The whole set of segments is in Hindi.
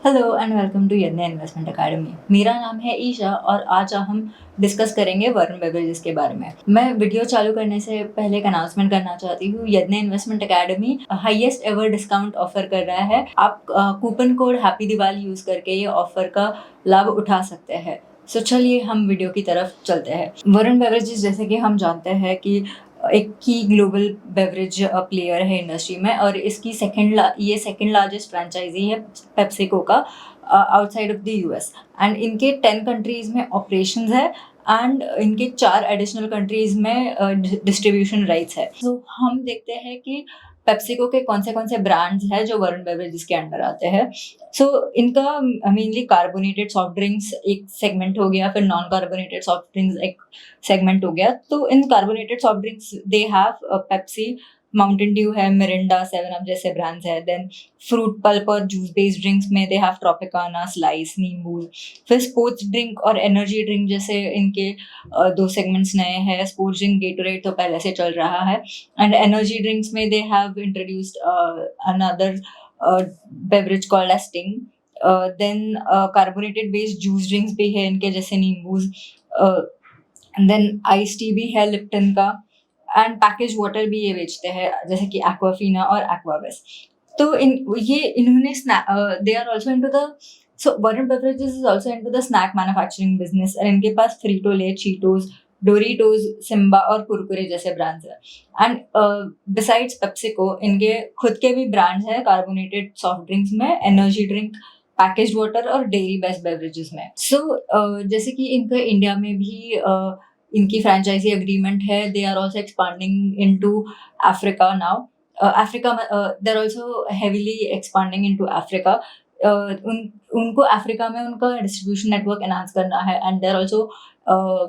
Hello and welcome to Yanne investment academy. मेरा नाम है ईशा और आज हम डिस्कस करेंगे वरुण बेवरेजेस के बारे में। मैं वीडियो चालू करने से पहले एक अनाउंसमेंट करना चाहती हूँ। Yanne investment academy highest ever discount offer कर रहा है। आप coupon code happy Diwali use करके ये ऑफर का लाभ उठा सकते हैं। सो चलिए हम वीडियो की तरफ चलते हैं। वरुण बेवरेजेस जैसे कि हम जानते हैं कि एक की ग्लोबल बेवरेज प्लेयर है इंडस्ट्री में और इसकी ये सेकंड लार्जेस्ट फ्रेंचाइजी है पेप्सिको का outside of the US. And इनके 10 कंट्रीज में ऑपरेशंस है एंड इनके 4 एडिशनल कंट्रीज में डिस्ट्रीब्यूशन राइट्स है। तो हम देखते हैं कि पेप्सिको के कौन से ब्रांड्स हैं जो वरुण बेवरेजेस के अंडर आते हैं। सो इनका मेनली कार्बोनेटेड सॉफ्ट ड्रिंक्स एक सेगमेंट हो गया, फिर नॉन कार्बोनेटेड सॉफ्ट ड्रिंक्स एक सेगमेंट हो गया। तो इन carbonated soft drinks they have Pepsi, Mountain Dew है, मिरिंडा, सेवन अप जैसे ब्रांड्स है। देन फ्रूट पल्प और जूस बेस्ड ड्रिंक्स में दे हैव ट्रॉपिकाना, स्लाइस, नींबू। फिर स्पोर्ट्स ड्रिंक और एनर्जी ड्रिंक जैसे इनके दो सेगमेंट्स नए हैं। स्पोर्ट्स ड्रिंक गेटोरेड तो पहले से चल रहा है एंड एनर्जी ड्रिंक्स में they have introduced another beverage called as Sting. Then carbonated based juice drinks भी है इनके जैसे नींबूज। देन आइस टी भी है लिप्टन का एंड पैकेज वाटर भी ये बेचते हैं जैसे कि एक्वाफीना और एक्वावेस। तो इन्होंने they are also into the so Varun beverages is also into the snack manufacturing business और इनके पास फ्रीटो ले, चीटोस, डोरिटोस, सिम्बा और कुरकुरे जैसे ब्रांड्स हैं। एंड बिसाइड्स पेप्सिको इनके खुद के भी ब्रांड्स हैं कार्बोनेटेड सॉफ्ट ड्रिंक्स में, एनर्जी ड्रिंक, पैकेज्ड वाटर और डेयरी बेस्ड बेवरेजेस में। जैसे कि इनका इंडिया में भी इनकी फ्रेंचाइजी एग्रीमेंट है। They are also expanding into Africa now. Africa they are also heavily expanding into Africa. उनको अफ्रीका में उनका डिस्ट्रीब्यूशन नेटवर्क एनहांस करना है and they are also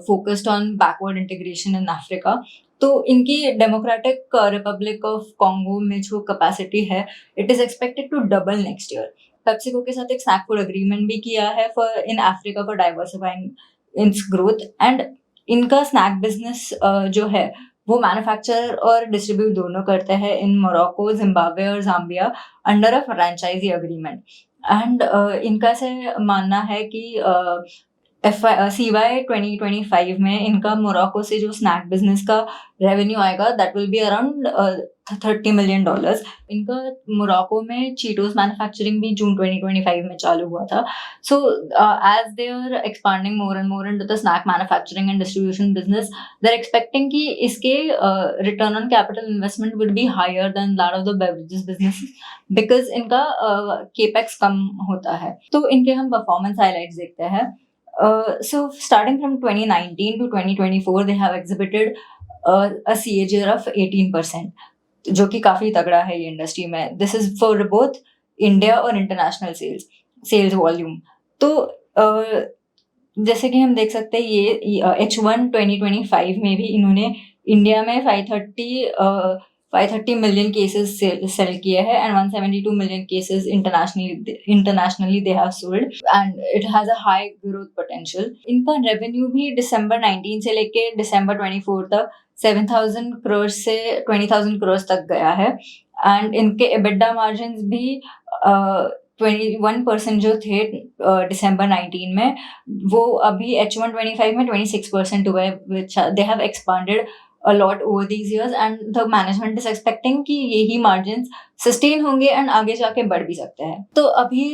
focused on backward integration in Africa. तो इनकी डेमोक्रेटिक रिपब्लिक ऑफ कॉन्गो में जो कैपेसिटी है it is expected to double next year. PepsiCo के साथ एक स्नैक फूड एग्रीमेंट भी किया है for in Africa for diversifying its growth. And इनका स्नैक बिजनेस जो है वो मैन्युफैक्चर और डिस्ट्रीब्यूट दोनों करते हैं इन मोरक्को, जिम्बाब्वे और Zambia under a franchise agreement. And इनका से मानना है कि CY 2025 में इनका मोरक्को से जो स्नैक बिजनेस का रेवेन्यू आएगा that will be around $30 million। इनका मोरक्को में चीटोस मैन्युफैक्चरिंग भी जून 2025 में चालू हुआ था। So as they are expanding more and more into the snack manufacturing and distribution business, they are expecting कि इसके return on capital investment will be higher than that of the beverages business because इनका केपेक्स कम होता है। तो इनके हम परफॉर्मेंस हाइलाइट्स देखते हैं। So starting from 2019 to 2024 they have exhibited a CAGR of 18%, जो कि काफी तगड़ा है ये इंडस्ट्री में। This is for both India और इंटरनेशनल सेल्स वॉल्यूम। तो जैसे कि हम देख सकते हैं ये H1 2025 में भी इन्होंने इंडिया में 530 मिलियन केसेस सेल किए हैं and 172 million cases internationally they have sold and it has a high growth potential. इनका रेवेन्यू भी दिसंबर 19 से लेके दिसंबर 24 तक 7,000 करोड़ से 20,000 करोड़ तक गया है। एंड इनके एबिटा मार्जिन भी 21% जो थे दिसंबर 19 में, वो अभी H1 25 में 26% हुए, which they have expanded a lot over these years and the management is expecting कि यही margins sustain होंगे and आगे जाके बढ़ भी सकते हैं। तो अभी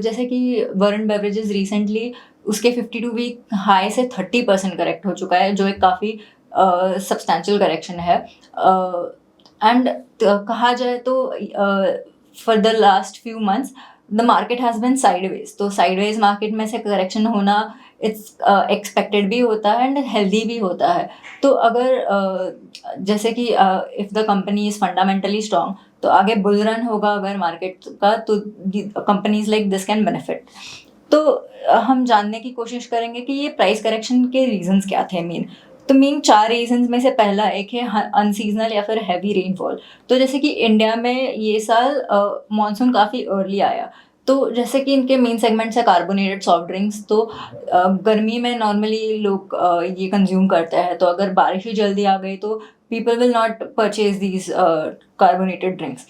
जैसे कि वरुण बेवरेजेस रिसेंटली उसके 52 वीक हाई से 30% करेक्ट हो चुका है, जो एक काफ़ी सब्सटैंशियल करेक्शन है। एंड कहा जाए तो for the last few months the market has been sideways. तो साइडवेज मार्केट में से करेक्शन होना इट्स एक्सपेक्टेड भी होता है एंड हेल्दी भी होता है। तो अगर जैसे कि if the company is fundamentally strong तो आगे बुल रन होगा अगर मार्केट का, तो companies like this can benefit. तो हम जानने की कोशिश करेंगे कि ये प्राइस करेक्शन के रीजंस क्या थे मेन। तो मेन 4 रीजंस में से पहला एक है अनसीजनल या फिर हैवी रेनफॉल। तो जैसे कि इंडिया में ये साल मानसून काफ़ी अर्ली आया, तो जैसे कि इनके मेन सेगमेंट्स है कार्बोनेटेड सॉफ्ट ड्रिंक्स। तो गर्मी में नॉर्मली लोग ये कंज्यूम करते हैं, तो अगर बारिश ही जल्दी आ गई तो people will not purchase these carbonated drinks.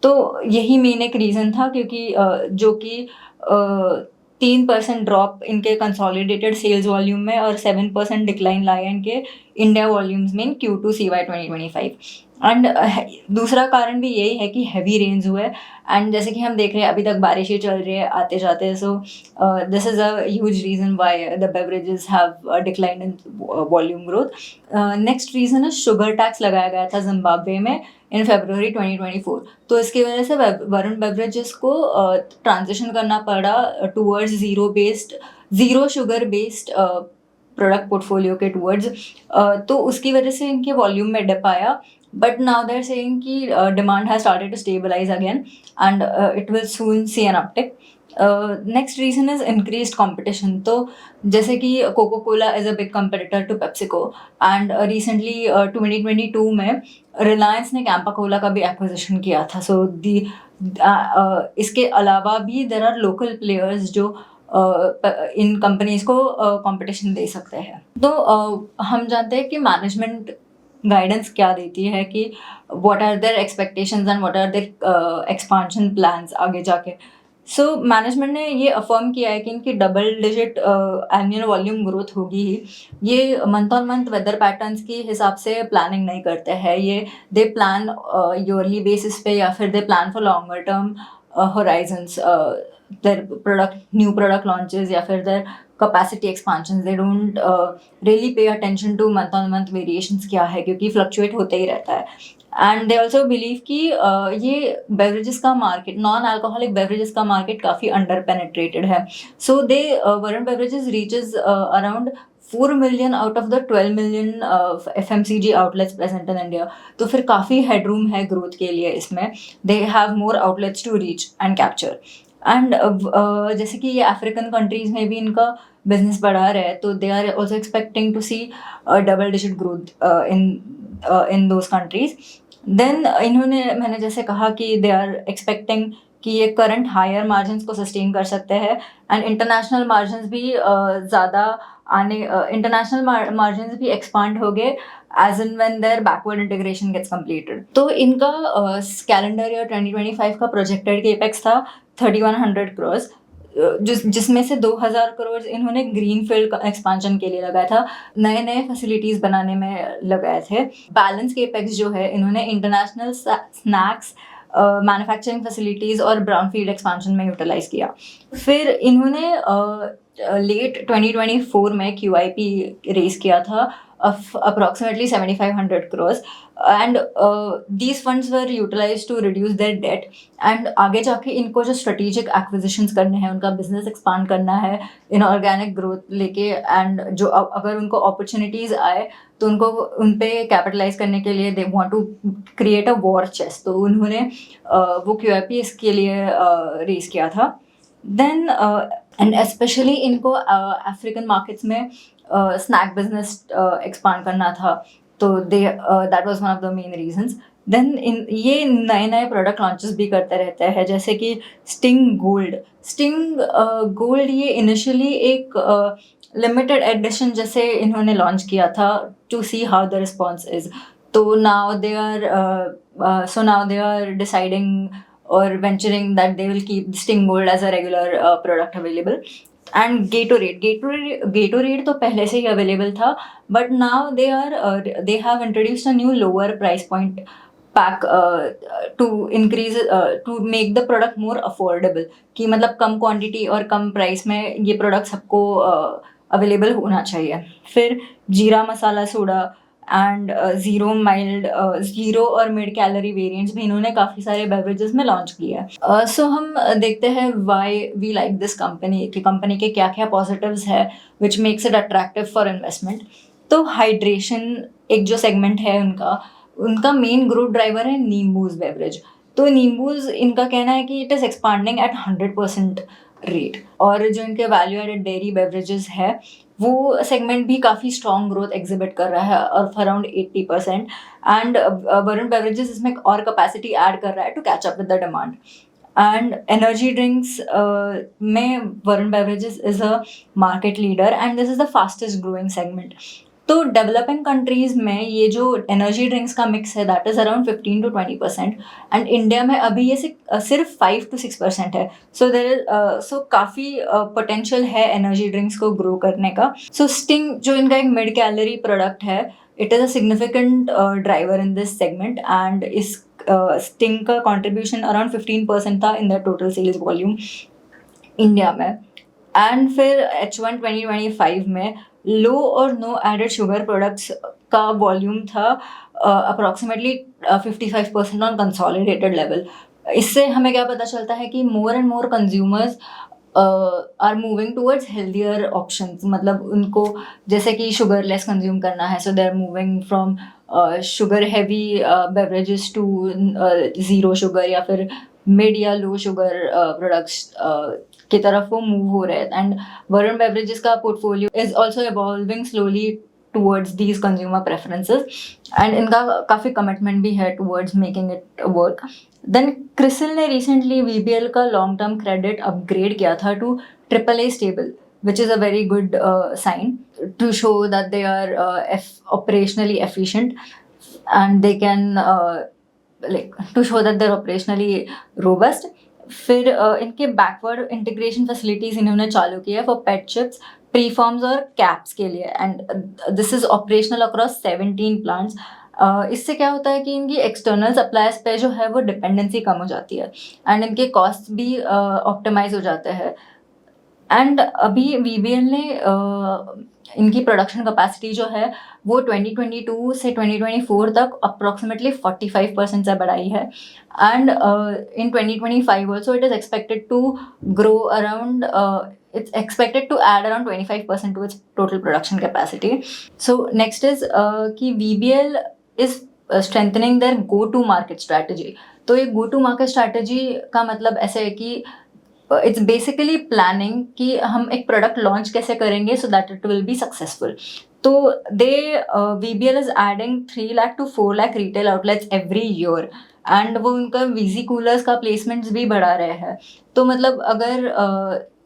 तो यही मेन एक रीज़न था, क्योंकि जो कि 3% ड्रॉप इनके कंसोलिडेटेड सेल्स वॉल्यूम में और 7% डिक्लाइन लाया इनके इंडिया वॉल्यूम्स में Q2 CY 2025। एंड दूसरा कारण भी यही है कि हैवी रेन्स हुए एंड जैसे कि हम देख रहे हैं अभी तक बारिशें चल रही है आते जाते, so this is a huge reason why the beverages have decline in volume growth. Next reason है शुगर टैक्स लगाया गया था जिम्बाब्वे में इन February 2024, तो इसकी वजह से वरुण बेवरेजेस को ट्रांजिशन करना पड़ा towards zero sugar based product portfolio के टूवर्ड्स, तो उसकी वजह से इनके वॉल्यूम में डिप आया। But now they are saying कि demand has started to stabilise again and it will soon see an uptick. Next reason is increased competition. तो जैसे कि Coca Cola is a big competitor to PepsiCo and recently 2022 में रिलायंस ने कैंपा कोला का भी एक्विजिशन किया था। सो इसके अलावा भी देर आर लोकल प्लेयर्स जो इन कंपनीज को कंपटीशन दे सकते हैं। तो हम जानते हैं कि मैनेजमेंट गाइडेंस क्या देती है कि what are their expectations and what are their expansion plans आगे जाके। सो मैनेजमेंट ने ये अफर्म किया है कि इनकी double digit annual volume growth होगी ही। ये month on month weather patterns के हिसाब से प्लानिंग नहीं करते हैं, ये दे प्लान ईयरली बेसिस पे या फिर दे plan for longer term Horizons, their new product launches या फिर there capacity expansions. They don't really pay attention to month on month variations क्या है, क्योंकि फ्लक्चुएट होते ही रहता है। एंड दे ऑल्सो बिलीव कि ये बेवरेजेस का मार्केट, नॉन अल्कोहलिक बेवरेजेस का मार्केट काफ़ी अंडर पेनिट्रेटेड है। So they Varun beverages reaches around 4 million out of the 12 million FMCG outlets present in India. तो फिर काफ़ी हेडरूम है ग्रोथ के लिए इसमें। They have more outlets to reach and capture. And जैसे कि ये अफ्रीकन कंट्रीज में भी इनका बिजनेस बढ़ा रहा है, तो they are also expecting to see double digit growth in those countries. Then मैंने जैसे कहा कि दे आर एक्सपेक्टिंग कि ये करंट हायर मार्जिन्स को सस्टेन कर सकते हैं एंड इंटरनेशनल मार्जिन्स भी ज़्यादा इंटरनेशनल मार्जिन्स भी एक्सपांड हो गए as and when their backward integration gets completed. तो इनका कैलेंडर ईयर 2025 का प्रोजेक्टेड केपेक्स था 3100 crores, जिसमें से 2000 करोड़ इन्होंने ग्रीन फील्ड एक्सपांशन के लिए लगाया था, नए नए फैसिलिटीज़ बनाने में लगाए थे। बैलेंस केपेक्स जो है इन्होंने इंटरनेशनल स्नैक्स मैन्युफैक्चरिंग फैसिलिटीज़ और ब्राउन फील्ड एक्सपांशन में यूटिलाइज किया। फिर इन्होंने लेट 2024 में QIP रेज किया था of approximately 7500 crores and these funds were utilized to reduce their debt and आगे जाके इनको जो strategic acquisitions करने हैं, उनका business expand करना है inorganic growth लेके, and जो अगर उनको opportunities आए तो उनको उन पे capitalize करने के लिए they want to create a war chest, तो उन्होंने वो QIP इसके लिए raise किया था। Then and especially इनको अफ्रीकन मार्केट्स में स्नैक बिजनेस एक्सपांड करना था, तो that was one of the main reasons. Then ये नए नए प्रोडक्ट लॉन्चेस भी करते रहते हैं, जैसे कि स्टिंग गोल्ड ये इनिशियली एक लिमिटेड एडिशन जैसे इन्होंने लॉन्च किया था to see how the response is. तो now they are deciding or venturing that they will keep Sting Gold as a regular product available. And Gatorade तो पहले से ही available था, but now they have introduced a new lower price point pack to increase to make the product more affordable, कि मतलब कम क्वांटिटी और कम प्राइस में ये प्रोडक्ट सबको अवेलेबल होना चाहिए। फिर जीरा मसाला सोडा एंड ज़ीरो और मिड कैलोरी वेरिएंट्स भी इन्होंने काफ़ी सारे बेवरेजेस में लॉन्च किया है। सो हम देखते हैं why we like this company, कि कंपनी के क्या क्या पॉजिटिव्स है which makes it attractive for investment. तो हाइड्रेशन एक जो सेगमेंट है उनका मेन ग्रोथ ड्राइवर है नींबूज बेवरेज। तो नींबूज इनका कहना है कि it is expanding at 100% rate, और जो इनके वैल्यू एडेड डेयरी बेवरेजेस है वो सेगमेंट भी काफ़ी स्ट्रॉन्ग ग्रोथ एग्जिबिट कर रहा है और अराउंड 80%। एंड वरुण बेवरेजेस इसमें और कैपेसिटी ऐड कर रहा है to catch up with the demand. And energy drinks में Varun beverages is a market leader and this is the fastest growing segment. तो डेवलपिंग कंट्रीज़ में ये जो एनर्जी ड्रिंक्स का मिक्स है that is around 15-20%, and India में अभी ये सिर्फ 5-6% है। सो सो काफ़ी पोटेंशियल है एनर्जी ड्रिंक्स को ग्रो करने का। सो स्टिंग जो इनका एक मिड कैलोरी प्रोडक्ट है, it is a significant driver in this segment, and इस स्टिंग का कॉन्ट्रीब्यूशन अराउंड 15% था in the total sales volume India में। एंड फिर H1 2025 में लो और नो एडेड शुगर प्रोडक्ट्स का वॉल्यूम था अप्रॉक्सीमेटली 55% ऑन कंसोलिडेटेड लेवल। इससे हमें क्या पता चलता है कि more and more consumers are moving towards healthier options, मतलब उनको जैसे कि शुगर लेस कंज्यूम करना है, so they are moving from sugar heavy beverages to zero sugar या फिर मिड या लो शुगर प्रोडक्ट्स की तरफ वो मूव हो रहे हैं। एंड वरुण बेवरेजेस का portfolio is also evolving slowly towards these consumer preferences, and इनका काफ़ी कमिटमेंट भी है towards making it work. Then CRISIL ने रिसेंटली VBL का लॉन्ग टर्म क्रेडिट अपग्रेड किया था to AAA stable, which is a very good sign to show that they are operationally efficient, and they can like to show that they're operationally robust. फिर इनके बैकवर्ड इंटीग्रेशन फैसिलिटीज इन्होंने चालू की है फॉर पेट चिप्स, प्रीफॉर्म्स और कैप्स के लिए, and this is operational across 17 plants. इससे क्या होता है कि इनकी एक्सटर्नल सप्लायर्स पे जो है वो डिपेंडेंसी कम हो जाती है, एंड इनके कॉस्ट भी ऑप्टिमाइज हो जाते हैं। एंड अभी VBL ने इनकी प्रोडक्शन कैपेसिटी जो है वो 2022 से 2024 तक अप्रॉक्सीमेटली 45% से बढ़ाई है, and in 2025 also it is expected to grow around it's expected to add around 25% to its total production capacity. So next is कि VBL is strengthening their go-to-market strategy. तो ये go-to-market strategy का मतलब ऐसे है कि इट्स बेसिकली प्लानिंग कि हम एक प्रोडक्ट लॉन्च कैसे करेंगे so that it will be successful. तो VBL is adding 3 lakh to 4 lakh retail outlets every year, and वो उनका वीजी कूलर्स का प्लेसमेंट्स भी बढ़ा रहे हैं। तो मतलब अगर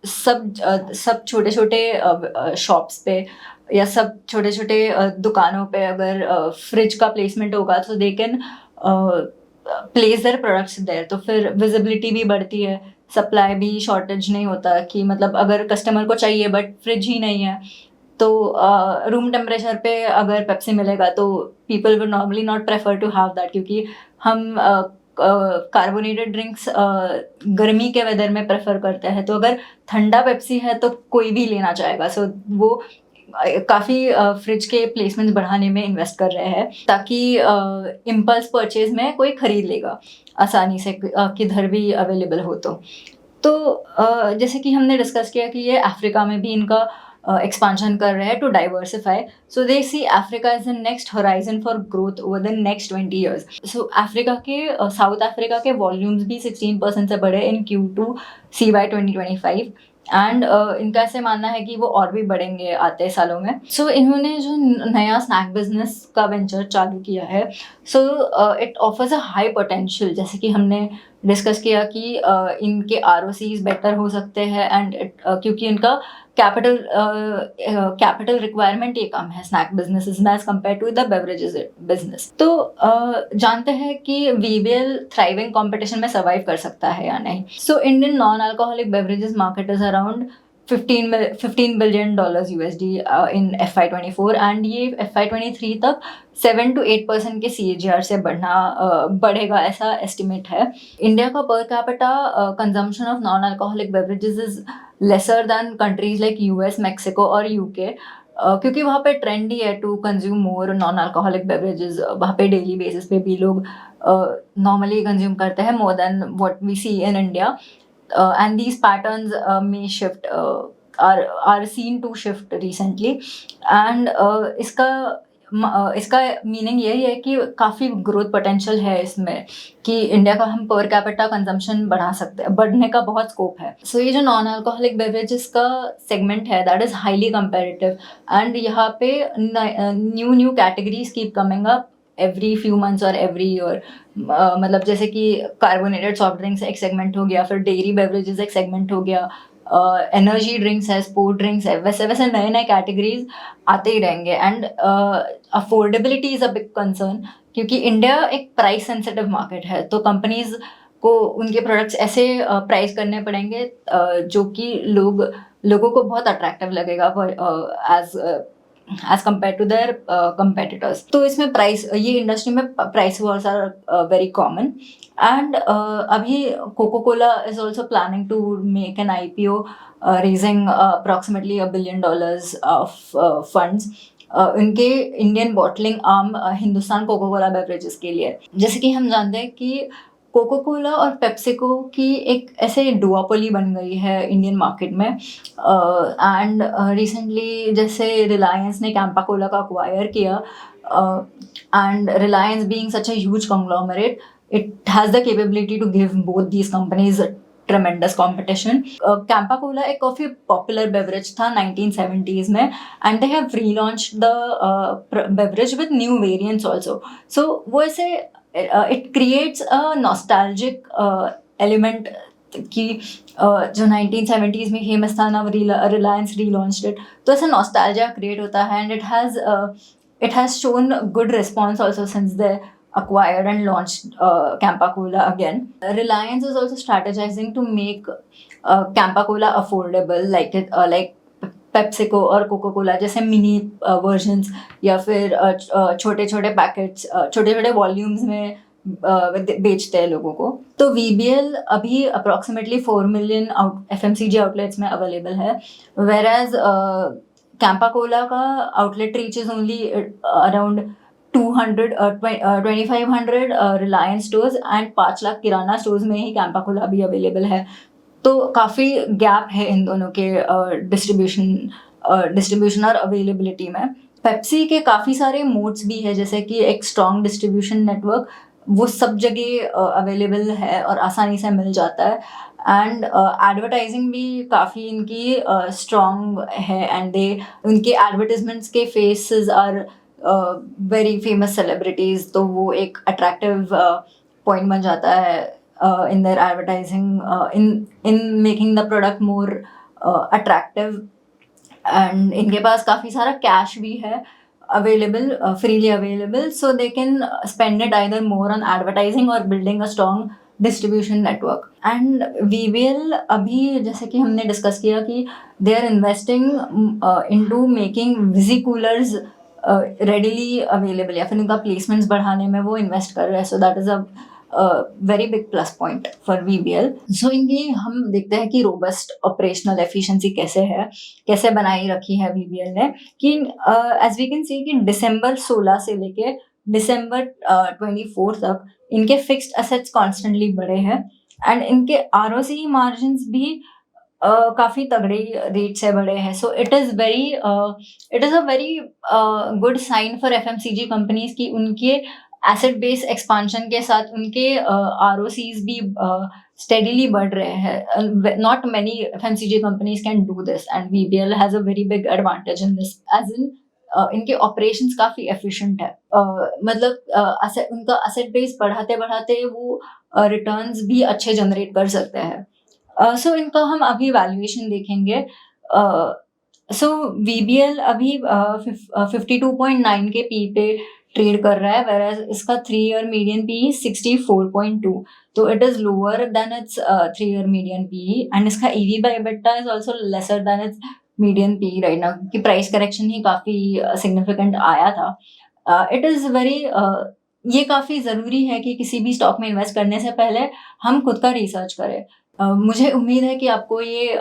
सब छोटे छोटे शॉप्स पे या सब छोटे छोटे दुकानों पे अगर फ्रिज का प्लेसमेंट होगा तो they can place their products there, तो फिर विजिबिलिटी भी बढ़ती है, सप्लाई भी शॉर्टेज नहीं होता कि मतलब अगर कस्टमर को चाहिए बट फ्रिज ही नहीं है तो रूम टेम्परेचर पे अगर पेप्सी मिलेगा तो people will normally not prefer to have that, क्योंकि हम कार्बोनेटेड ड्रिंक्स गर्मी के वेदर में प्रेफर करते हैं। तो अगर ठंडा पेप्सी है तो कोई भी लेना चाहेगा, सो वो काफ़ी फ्रिज के प्लेसमेंट्स बढ़ाने में इन्वेस्ट कर रहे हैं ताकि इम्पल्स परचेज में कोई खरीद लेगा आसानी से, किधर भी अवेलेबल हो। तो जैसे कि हमने डिस्कस किया कि ये अफ्रीका में भी इनका एक्सपांशन कर रहे हैं to diversify, so they see Africa as the next horizon for growth over the next 20 years. सो अफ्रीका के साउथ अफ्रीका के वॉल्यूम्स भी 16% से बढ़े इन Q2 CY 2025, एंड इनका ऐसे मानना है कि वो और भी बढ़ेंगे आते सालों में। सो इन्होंने जो नया स्नैक बिजनेस का वेंचर चालू किया है, so it offers a high potential, जैसे कि हमने डिस्कस किया कि इनके ROCs बेटर हो सकते हैं, एंड क्योंकि इनका कैपिटल रिक्वायरमेंट ये कम है स्नैक बिजनेसेस में as compare to the beverages business. तो जानते हैं कि VBL थ्राइविंग कंपटीशन में सर्वाइव कर सकता है या नहीं। सो Indian non alcoholic beverages market is around $15 billion USD in FY24, and ये FY23 तक 7-8% के CAGR से बढ़ेगा ऐसा एस्टिमेट है। इंडिया का per capita consumption of non alcoholic beverages is lesser than countries like US, Mexico और UK, क्योंकि वहाँ पे ट्रेंड ही है to consume more non alcoholic beverages. वहाँ पे डेली बेसिस पे भी लोग नॉर्मली कंज्यूम करते हैं more than what we see in India, and these patterns may shift, are seen to shift recently, and इसका मीनिंग यही है कि काफ़ी ग्रोथ पोटेंशियल है इसमें कि इंडिया का हम पर कैपिटा कंजम्पशन बढ़ा सकते हैं, बढ़ने का बहुत स्कोप है। सो ये जो नॉन अल्कोहलिक बेवरेजेस का सेगमेंट है that is highly comparative, and यहाँ पे new categories keep coming up every few months और एवरी ईयर। मतलब जैसे कि कार्बोनेटेड सॉफ्ट ड्रिंक्स एक सेगमेंट हो गया, फिर डेयरी बेवरेजेस एक सेगमेंट हो गया, एनर्जी ड्रिंक्स है, स्पोर्ट ड्रिंक्स है, वैसे वैसे नए नए कैटेगरीज आते ही रहेंगे। And affordability is a big concern, क्योंकि इंडिया एक प्राइस सेंसिटिव मार्केट है, तो कंपनीज को उनके प्रोडक्ट्स ऐसे प्राइस करने पड़ेंगे जो कि लोगों को बहुत अट्रैक्टिव लगेगा as compare to their competitors. तो इसमें प्राइस, ये इंडस्ट्री में price wars are very common. And अभी Coca Cola is also planning to make an IPO, raising approximately $1 billion of funds उनके Indian bottling arm Hindustan Coca Cola beverages के लिए। जैसे कि हम जानते हैं कि कोको कोला और पेप्सिको की एक ऐसे डुओपोली बन गई है इंडियन मार्केट में। एंड रिसेंटली जैसे रिलायंस ने कैंपा कोला का अक्वायर किया, and Reliance being such a huge conglomerate, it has the capability to give both these companies tremendous competition. Campa cola एक काफ़ी पॉपुलर बेवरेज था 1970s में, and they have relaunch the beverage with new variants also. So वो ऐसे it creates a nostalgic element कि जो 1970s में फेमस था ना, रिलायंस रीलॉन्च्ड इट, तो ऐसा नॉस्टैल्जिया क्रिएट होता है। And it has shown good response also since they acquired and launched Campa Cola again. Reliance is also strategizing to make Campa Cola affordable, like PepsiCo और Coca-Cola जैसे मिनी वर्जन्स, या फिर छोटे छोटे पैकेट्स, छोटे छोटे वॉल्यूम्स में बेचते हैं लोगों को। तो VBL अभी अप्रॉक्सीमेटली 4 million FMCG आउटलेट्स में अवेलेबल है, whereas कैंपा कोला का outlet reach is only around 2500 Reliance stores and 5 lakh kirana stores में ही कैंपा कोला भी अवेलेबल है। तो काफ़ी गैप है इन दोनों के डिस्ट्रीब्यूशन और अवेलेबिलिटी में। पेप्सी के काफ़ी सारे मोड्स भी है, जैसे कि एक स्ट्रॉन्ग डिस्ट्रीब्यूशन नेटवर्क, वो सब जगह अवेलेबल है और आसानी से मिल जाता है। एंड एडवर्टाइजिंग भी काफ़ी इनकी स्ट्रॉन्ग है, एंड उनके एडवर्टिजमेंट्स के faces are very famous celebrities, तो वो एक अट्रैक्टिव पॉइंट बन जाता है in their advertising, in making the product more attractive. And इनके पास काफ़ी सारा कैश भी है available, freely available, so they can spend it either more on advertising or building a strong distribution network. And VBL अभी जैसे कि हमने डिस्कस किया कि they are investing into making Visi coolers readily available, या फिर उनका placements बढ़ाने में वो invest कर रहे हैं, so that is a very big plus point for VBL। सो इनकी हम देखते हैं कि रोबस्ट ऑपरेशनल एफिशिएंसी कैसे बनाई रखी है VBL ने, कि एज वी कैन सी कि दिसंबर 16 से लेके दिसंबर 24 तक इनके फिक्स्ड एसेट्स कॉन्स्टेंटली बढ़े हैं, एंड इनके ROCE मार्जिन्स भी काफ़ी तगड़े रेट से बढ़े हैं। So it is a very good sign for FMCG companies कि उनके एसेट बेस एक्सपांशन के साथ उनके ROCs भी स्टेडीली बढ़ रहे हैं। Not many FMCG companies can do this, and VBL has a very big advantage in this, as in इनके ऑपरेशंस काफ़ी एफिशिएंट है। मतलब उनका एसेट बेस बढ़ाते बढ़ाते वो रिटर्न्स भी अच्छे जनरेट कर सकते हैं। सो इनका हम अभी वैल्यूएशन देखेंगे। सो VBL अभी 52.9 के पी पे ट्रेड कर रहा है, whereas इसका 3-year median PE 64.2, तो it is lower than its 3-year median PE, and इसका EV by EBITDA is also lesser than its median PE right now, क्योंकि प्राइस करेक्शन ही काफ़ी सिग्निफिकेंट आया था। इट इज़ वेरी ये काफ़ी ज़रूरी है कि किसी भी स्टॉक में इन्वेस्ट करने से पहले हम खुद का रिसर्च करें। मुझे उम्मीद है कि आपको ये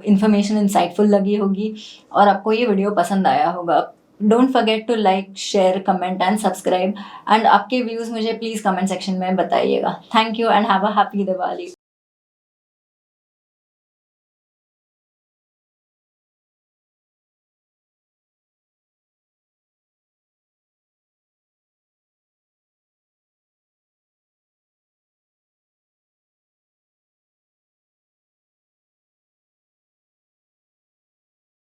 इन्फॉर्मेशन इंसाइटफुल लगी होगी और आपको ये वीडियो पसंद आया होगा। Don't forget to like, share, comment and subscribe, and आपके व्यूज़ मुझे प्लीज़ कमेंट सेक्शन में बताइएगा। Thank you and have a happy Diwali.